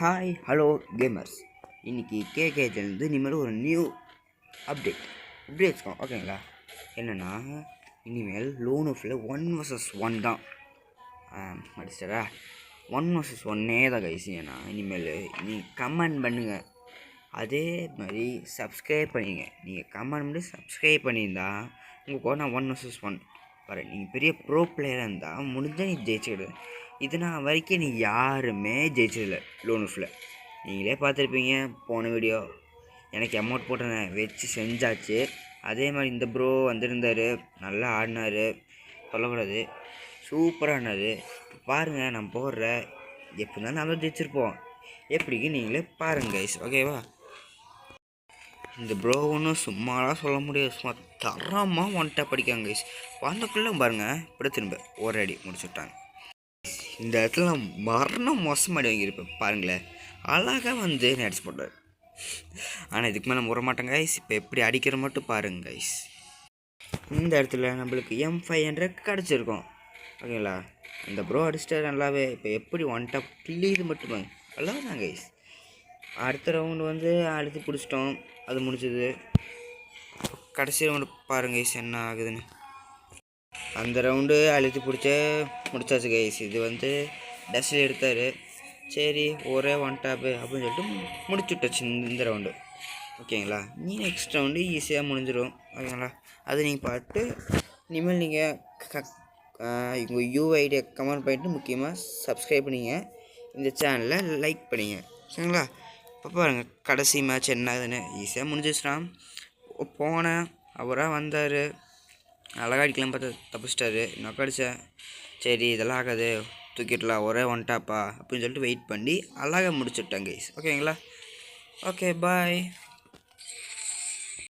Hi hello gamers. இன்றைக்கி கேகேஜிலேருந்து இனிமேல் ஒரு நியூ அப்டேட் வச்சுக்கோம். ஓகேங்களா? என்னென்னா இனிமேல் லோன் ஆஃபில் 1 vs 1 தான். மடிச்சிட்டரா 1 vs 1 தான் கைஸ். ஏன்னா இனிமேல் நீங்கள் கமெண்ட் பண்ணுங்கள், அதே மாதிரி சப்ஸ்கிரைப் பண்ணிங்க. நீங்கள் கமெண்ட் பண்ணி சப்ஸ்கிரைப் பண்ணியிருந்தா உங்கள் கூட நான் 1 vs 1 வரேன். நீங்கள் பெரிய ப்ரோ பிளேயராக இருந்தால் முடிஞ்சால் நீ ஜெயிச்சுக்கிடு. இது நான் வரைக்கும் நீ யாருமே ஜெயிச்சதில்லை லோன் ஆஃபில். நீங்களே பார்த்துருப்பீங்க போன வீடியோ. எனக்கு அமௌண்ட் போட்டு வச்சு செஞ்சாச்சு. அதே மாதிரி இந்த ப்ரோ வந்திருந்தார், நல்லா ஆடினார், சொல்லக்கூடாது, சூப்பராக ஆடினார். பாருங்கள் நான் போடுற எப்படி தான் நல்லா ஜெயிச்சிருப்போம். எப்படிக்கு நீங்களே பாருங்கள் கைஸ். ஓகேவா? இந்த ப்ரோ ஒன்றும் சும்மாலாம் சொல்ல முடியாது, சும்மா தரமாக ஒன்ட்டா படிக்காங்க கைஸ். வந்தக்குள்ளே பாருங்கள் இப்படி திரும்ப ஒரு அடி முடிச்சுட்டாங்க. இந்த இடத்துல நான் மரணம் மோசமாடி வாங்கியிருப்பேன். பாருங்களேன், அழகாக வந்து அடிச்சு போட்டார். ஆனால் இதுக்கு மேலே முற மாட்டேங்க கைஸ். இப்போ எப்படி அடிக்கிற மட்டும் பாருங்க கைஸ். இந்த இடத்துல நம்மளுக்கு M500 கிடச்சிருக்கோம். ஓகேங்களா? இந்த ப்ரோ அடிச்சிட்டார் நல்லாவே. இப்போ எப்படி ஒன் டாப் கில்லீது மட்டும் அவ்வளோதான் கைஸ். அடுத்த ரவுண்டு வந்து அழுத்தி பிடிச்சிட்டோம், அது முடிஞ்சது. கடைசி ரவுண்டு பாருங்க கைஸ் என்ன ஆகுதுன்னு. அந்த ரவுண்டு அழுத்தி முடிச்சாச்சு கைஸ். இது வந்து டஸ்டில் எடுத்தார். சரி ஒரே ஒன் டாப்பு அப்படின்னு சொல்லிட்டு முடிச்சுட்டாச்சு இந்த ரவுண்டு. ஓகேங்களா? நீ நெக்ஸ்ட் ரவுண்டு ஈஸியாக முடிஞ்சிடும். ஓகேங்களா? அது நீங்கள் பார்த்து இனிமேல் நீங்கள் உங்கள் யூஐடியை கமெண்ட் பண்ணிவிட்டு முக்கியமாக சப்ஸ்கிரைப் பண்ணிங்க, இந்த சேனலை லைக் பண்ணிங்க. சரிங்களா? இப்போ பாருங்கள் கடைசி மேட்ச் என்ன ஆகுதுன்னு. ஈஸியாக முடிஞ்சிச்சுனா போனேன், அவராக வந்தார், அழகாக அடிக்கலாம் பார்த்து தப்பிச்சிட்டாரு. நொக்க அடித்தேன். சரி இதெல்லாம் ஆகாது, தூக்கிடலாம், ஒரே ஒன் டாப்பா அப்படின்னு சொல்லிட்டு வெயிட் பண்ணி அழகாக முடிச்சுட்டேன் கைஸ். ஓகேங்களா? Okay bye.